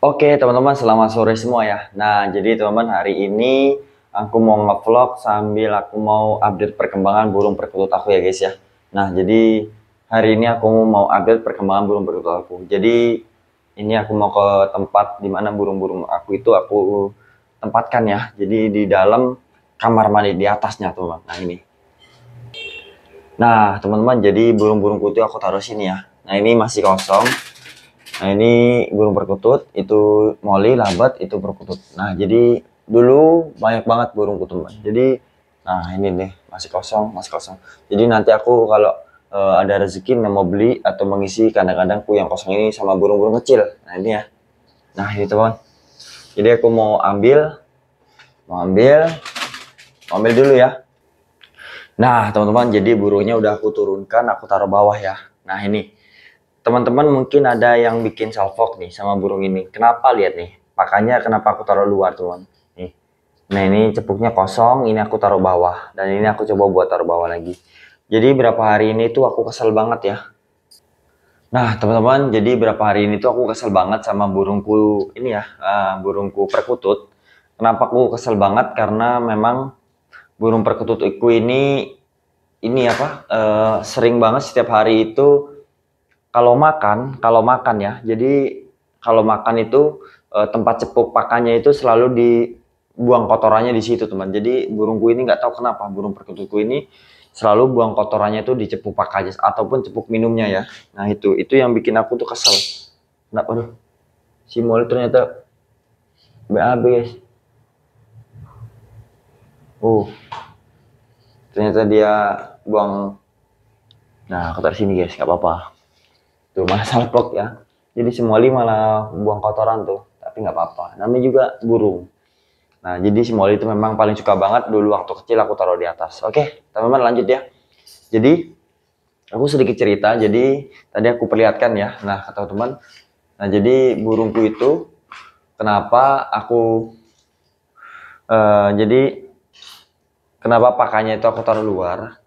Oke teman-teman, selamat sore semua ya. Nah, jadi teman-teman, hari ini aku mau ngevlog sambil aku mau update perkembangan burung perkutut aku ya guys ya. Nah, jadi hari ini aku mau update perkembangan burung perkutut aku. Jadi ini aku mau ke tempat dimana burung-burung aku itu aku tempatkan ya. Jadi di dalam kamar mandi di atasnya teman-teman. Nah ini. Nah teman-teman, jadi burung-burungku itu aku taruh sini ya. Nah ini masih kosong. Nah ini burung perkutut, itu Molly, Labat, itu perkutut. Nah jadi dulu banyak banget burungku teman. Jadi nah ini nih masih kosong, masih kosong. Jadi nanti aku kalau ada rezeki yang mau beli atau mengisi kandang-kandangku yang kosong ini sama burung-burung kecil. Nah ini ya. Nah ini teman. Jadi aku mau ambil, mau ambil dulu ya. Nah teman-teman, jadi burungnya udah aku turunkan, aku taruh bawah ya. Nah ini. Teman-teman mungkin ada yang bikin salfok nih sama burung ini. Kenapa lihat nih? Makanya kenapa aku taruh luar teman. Nih. Nah ini cepuknya kosong, ini aku taruh bawah. Dan ini aku coba buat taruh bawah lagi. Jadi berapa hari ini tuh aku kesel banget ya. Nah teman-teman, jadi berapa hari ini tuh aku kesel banget sama burungku ini ya. Burungku perkutut. Kenapa aku kesel banget? Karena memang burung perkututku ini apa? Sering banget setiap hari itu kalau makan ya, jadi kalau makan itu tempat cepuk pakannya itu selalu dibuang kotorannya di situ teman. Jadi burungku ini nggak tahu kenapa burung perkututku ini selalu buang kotorannya itu di cepuk pakannya ataupun cepuk minumnya ya. Nah itu yang bikin aku tuh kesel. Nah, aduh, si Molly ternyata BAB guys. Ternyata dia buang. Nah aku taruh sini guys, nggak apa-apa. Tuh malah salplok ya. Jadi si Molly malah buang kotoran tuh, tapi nggak apa-apa. Namanya juga burung. Nah, jadi si Molly itu memang paling suka banget dulu waktu kecil aku taruh di atas. Oke, teman-teman lanjut ya. Jadi, aku sedikit cerita. Jadi, tadi aku perlihatkan ya. Nah, kata teman. Nah, jadi burungku itu kenapa aku jadi kenapa pakannya itu aku taruh luar.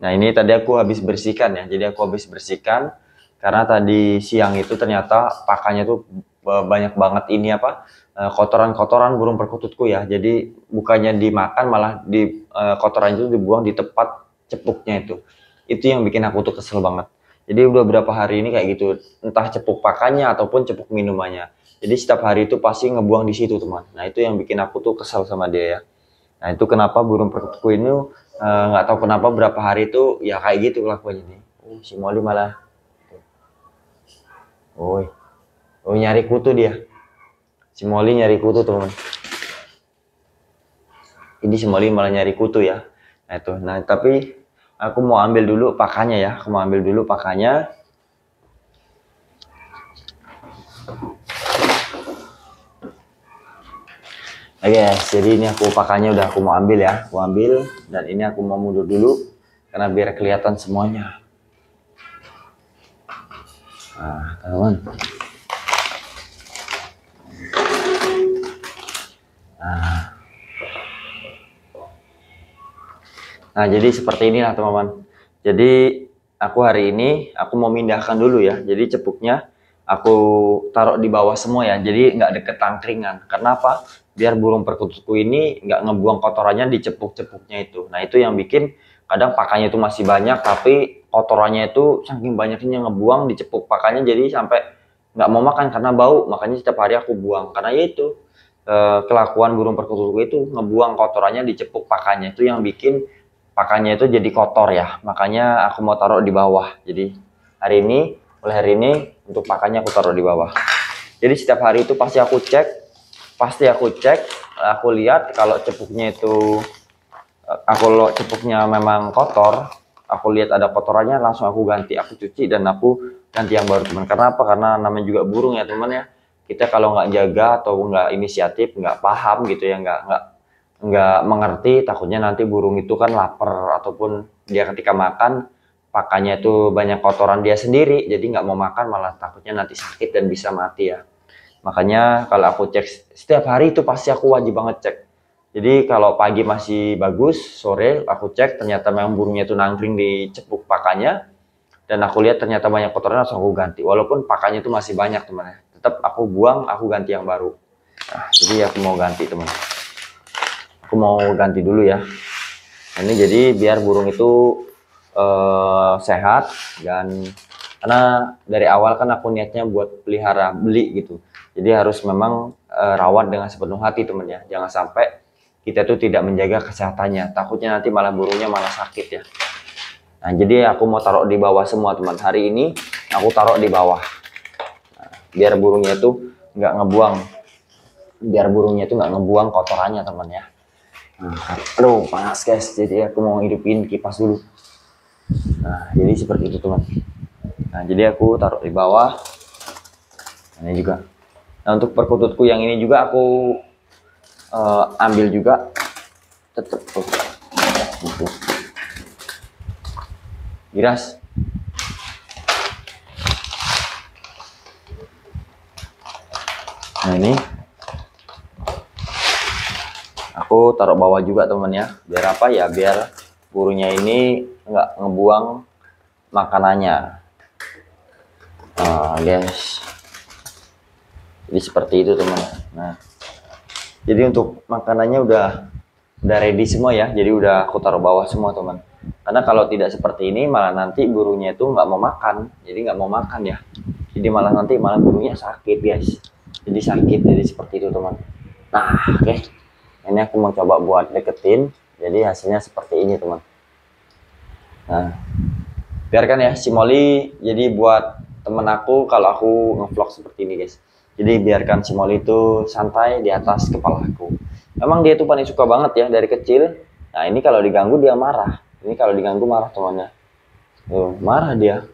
Nah, ini tadi aku habis bersihkan ya. Jadi aku habis bersihkan karena tadi siang itu ternyata pakannya tuh banyak banget ini apa? Kotoran-kotoran burung perkututku ya. Jadi bukannya dimakan malah di kotoran itu dibuang di tempat cepuknya itu. Itu yang bikin aku tuh kesel banget. Jadi udah berapa hari ini kayak gitu, entah cepuk pakannya ataupun cepuk minumannya. Jadi setiap hari itu pasti ngebuang di situ teman. Nah itu yang bikin aku tuh kesel sama dia ya. Nah itu kenapa burung perkututku ini nggak tahu kenapa berapa hari itu ya kayak gitu kelakuannya nih. Si Molly malah, oh, nyari kutu dia. Si Molly nyari kutu teman. Ini si Molly malah nyari kutu ya. Nah itu, nah tapi aku mau ambil dulu pakannya ya. Aku mau ambil dulu pakannya. Oke guys, jadi ini aku pakannya udah aku mau ambil ya. Aku ambil dan ini aku mau mundur dulu karena biar kelihatan semuanya. Nah, teman-teman. Nah, jadi seperti inilah teman-teman. Jadi aku hari ini aku mau mindahkan dulu ya. Jadi cepuknya aku taruh di bawah semua ya. Jadi nggak deket tangkringan. Karena apa? Biar burung perkututku ini nggak ngebuang kotorannya di cepuk-cepuknya itu. Nah itu yang bikin kadang pakannya itu masih banyak, tapi kotorannya itu saking banyaknya ngebuang di cepuk pakannya jadi sampai nggak mau makan karena bau. Makanya setiap hari aku buang. Karena ya itu kelakuan burung perkututku itu ngebuang kotorannya di cepuk pakannya itu yang bikin pakannya itu jadi kotor ya, makanya aku mau taruh di bawah. Jadi mulai hari ini untuk pakannya aku taruh di bawah. Jadi setiap hari itu pasti aku cek, aku lihat kalau cepuknya itu kalau cepuknya memang kotor, aku lihat ada kotorannya langsung aku ganti, aku cuci dan aku ganti yang baru teman. Karena apa? Karena namanya juga burung ya teman ya. Kita kalau nggak jaga atau nggak inisiatif, nggak paham gitu ya, nggak mengerti, takutnya nanti burung itu kan lapar ataupun dia ketika makan pakannya itu banyak kotoran dia sendiri, jadi nggak mau makan malah takutnya nanti sakit dan bisa mati ya. Makanya kalau aku cek setiap hari itu pasti aku wajib banget cek. Jadi kalau pagi masih bagus, sore aku cek ternyata memang burungnya itu nangkring di cepuk pakannya dan aku lihat ternyata banyak kotoran langsung aku ganti walaupun pakannya itu masih banyak teman ya. tetap aku buang, aku ganti yang baru. Nah, jadi aku mau ganti teman, aku mau ganti dulu ya. Ini jadi biar burung itu sehat, dan karena dari awal kan aku niatnya buat pelihara beli gitu, jadi harus memang rawat dengan sepenuh hati teman ya. Jangan sampai kita tuh tidak menjaga kesehatannya, takutnya nanti malah burungnya malah sakit ya. Nah jadi aku mau taruh di bawah semua teman, hari ini aku taruh di bawah. Nah, biar burungnya itu nggak ngebuang, kotorannya teman ya. Nah, aduh panas guys, jadi aku mau hidupin kipas dulu. Nah jadi seperti itu teman. Nah jadi aku taruh di bawah. Ini juga. Nah untuk perkututku yang ini juga aku ambil juga, tetap gitu. Giras. Nah ini aku taruh bawah juga teman ya. Biar apa ya? Biar burungnya ini nggak ngebuang makanannya. Guys. Jadi seperti itu teman. Nah, jadi untuk makanannya udah ready semua ya. Jadi udah aku taruh bawah semua teman. Karena kalau tidak seperti ini malah nanti burungnya itu nggak mau makan. Jadi nggak mau makan ya. Jadi malah nanti burungnya sakit guys. Jadi sakit, jadi seperti itu teman. Nah, oke. Ini aku mau coba buat deketin. Jadi hasilnya seperti ini teman. Nah, biarkan ya si Molly. Jadi buat temen aku kalau aku ngevlog seperti ini guys. Jadi biarkan si Molly itu santai di atas kepala aku. Memang dia tuh paling suka banget ya dari kecil. Nah ini kalau diganggu dia marah. Ini kalau diganggu marah temannya. Tuh, marah dia.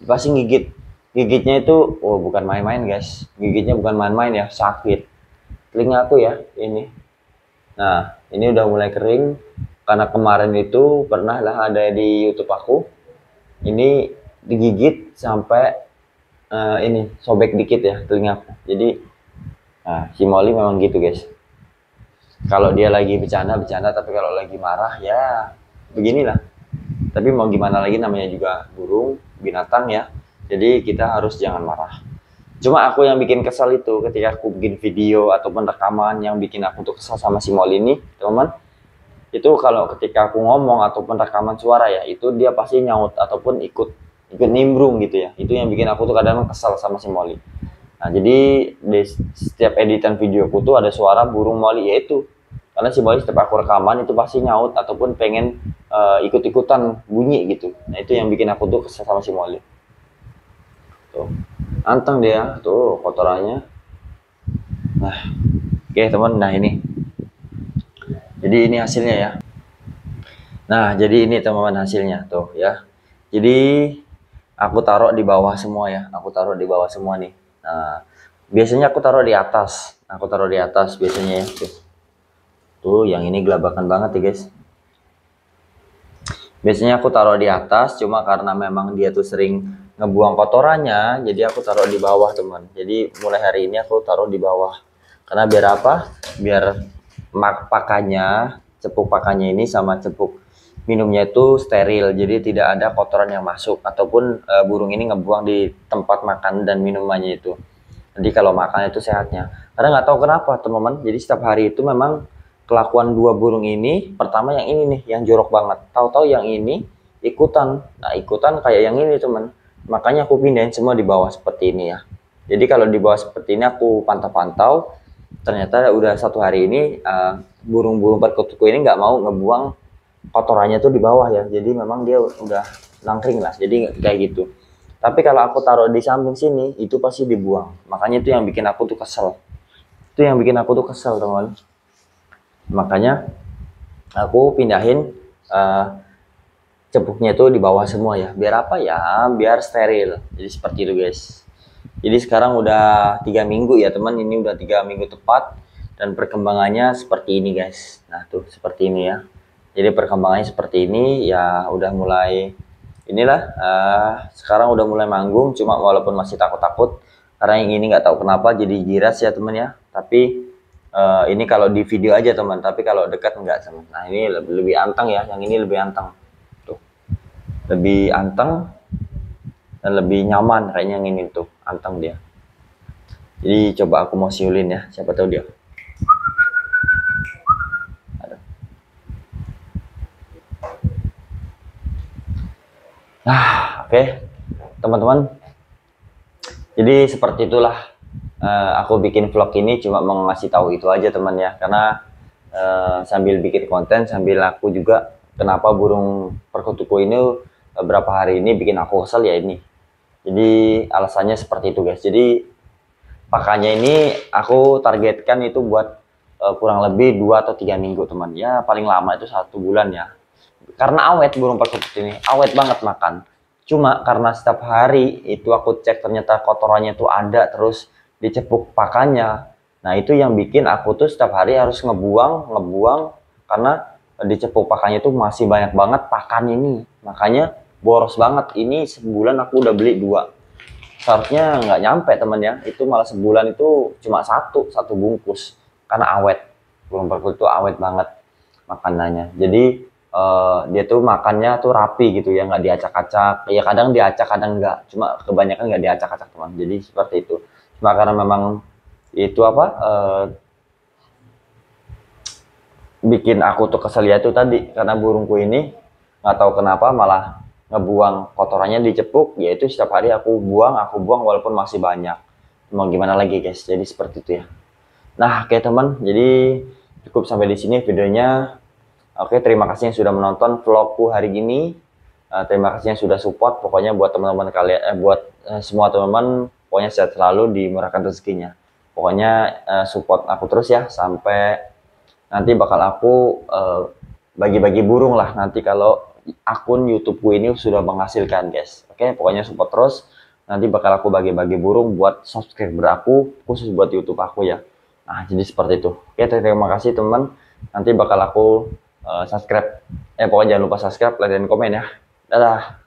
Pasti gigit. Gigitnya itu, oh bukan main-main guys. Gigitnya bukan main-main ya, sakit. Telinga aku ya, ini. Nah, ini udah mulai kering. Karena kemarin itu pernah lah ada di YouTube aku. Ini digigit sampai ini sobek dikit ya telingaku. Jadi nah, si Molly memang gitu guys. Kalau dia lagi bercanda, tapi kalau lagi marah ya beginilah. Tapi mau gimana lagi, namanya juga burung, binatang ya. Jadi kita harus jangan marah. Cuma aku yang bikin kesal itu ketika aku bikin video ataupun rekaman yang bikin aku tuh kesal sama si Molly ini, teman-teman. Itu kalau ketika aku ngomong ataupun rekaman suara ya, itu dia pasti nyaut ataupun ikut nimbrung gitu ya. Itu yang bikin aku tuh kadang kesal sama si Molly. Nah jadi di setiap editan video aku tuh ada suara burung Molly, yaitu karena si Molly setiap aku rekaman itu pasti nyaut ataupun pengen ikut-ikutan bunyi gitu. Nah itu yang bikin aku tuh kesal sama si Molly. Tuh anteng dia tuh kotorannya. Nah oke teman, nah ini jadi ini hasilnya ya. Nah jadi ini teman-teman hasilnya tuh ya. Jadi aku taruh di bawah semua ya. Aku taruh di bawah semua nih. Nah, biasanya aku taruh di atas. Aku taruh di atas biasanya ya. Tuh, yang ini gelabakan banget ya guys. Biasanya aku taruh di atas, cuma karena memang dia tuh sering ngebuang kotorannya, jadi aku taruh di bawah teman. Jadi mulai hari ini aku taruh di bawah. Karena biar apa? Biar pakannya, cepuk pakannya ini sama cepuk minumnya itu steril, jadi tidak ada kotoran yang masuk ataupun burung ini ngebuang di tempat makan dan minumannya itu. Jadi kalau makan itu sehatnya. Karena nggak tahu kenapa teman-teman, jadi setiap hari itu memang kelakuan dua burung ini. Pertama yang ini nih, yang jorok banget. Tahu-tahu yang ini ikutan. Nah ikutan kayak yang ini teman. Makanya aku pindahin semua di bawah seperti ini ya. Jadi kalau di bawah seperti ini aku pantau-pantau. Ternyata udah satu hari ini burung-burung perkututku ini nggak mau ngebuang kotorannya tuh di bawah ya. Jadi memang dia udah nangkring lah. Jadi kayak gitu. Tapi kalau aku taruh di samping sini itu pasti dibuang. Makanya itu yang bikin aku tuh kesel. Itu yang bikin aku tuh kesel teman. Makanya aku pindahin cepuknya itu di bawah semua ya. Biar apa ya? Biar steril. Jadi seperti itu guys. Jadi sekarang udah 3 minggu ya teman. Ini udah 3 minggu tepat. Dan perkembangannya seperti ini guys. Nah tuh seperti ini ya. Jadi perkembangannya seperti ini ya, udah mulai inilah sekarang udah mulai manggung, cuma walaupun masih takut-takut karena yang ini nggak tahu kenapa jadi giras ya teman ya. Tapi ini kalau di video aja teman, tapi kalau dekat enggak teman. Nah ini lebih anteng ya, yang ini lebih anteng tuh, lebih anteng dan lebih nyaman kayaknya yang ini tuh anteng dia. Jadi coba aku mau siulin ya, siapa tahu dia. Nah, oke, teman-teman. Jadi seperti itulah aku bikin vlog ini cuma mau ngasih tahu itu aja teman ya, karena sambil bikin konten sambil aku juga kenapa burung perkutuku ini beberapa hari ini bikin aku kesel ya ini. Jadi alasannya seperti itu guys. Jadi pakannya ini aku targetkan itu buat kurang lebih 2 atau 3 minggu teman ya, paling lama itu 1 bulan ya, karena awet burung perkutut ini, awet banget makan. Cuma karena setiap hari itu aku cek ternyata kotorannya tuh ada terus dicepuk pakannya. Nah itu yang bikin aku tuh setiap hari harus ngebuang karena dicepuk pakannya tuh masih banyak banget pakan ini. Makanya boros banget. Ini sebulan aku udah beli 2. Seharusnya nggak nyampe teman ya. Itu malah sebulan itu cuma satu bungkus karena awet. Burung perkutut itu awet banget makanannya. Jadi dia tuh makannya tuh rapi gitu ya, nggak diacak-acak. Ya kadang diacak, kadang nggak. Cuma kebanyakan nggak diacak-acak teman. Jadi seperti itu. Cuma karena memang itu apa bikin aku tuh kesel ya itu tadi karena burungku ini nggak tahu kenapa malah ngebuang kotorannya dicepuk. Yaitu setiap hari aku buang walaupun masih banyak. Mau gimana lagi guys? Jadi seperti itu ya. Nah, oke teman, jadi cukup sampai di sini videonya. Oke, terima kasih yang sudah menonton vlogku hari ini. Terima kasih yang sudah support. Pokoknya buat teman-teman kalian, buat semua teman-teman, pokoknya sehat selalu, dimurahkan rezekinya. Pokoknya support aku terus ya, sampai nanti bakal aku bagi-bagi burung lah. Nanti kalau akun YouTubeku ini sudah menghasilkan, guys. Oke, pokoknya support terus. Nanti bakal aku bagi-bagi burung buat subscriber aku, khusus buat YouTube aku ya. Nah, jadi seperti itu. Oke, terima kasih teman. Nanti bakal aku subscribe. Pokoknya jangan lupa subscribe, like, dan komen ya. Dadah.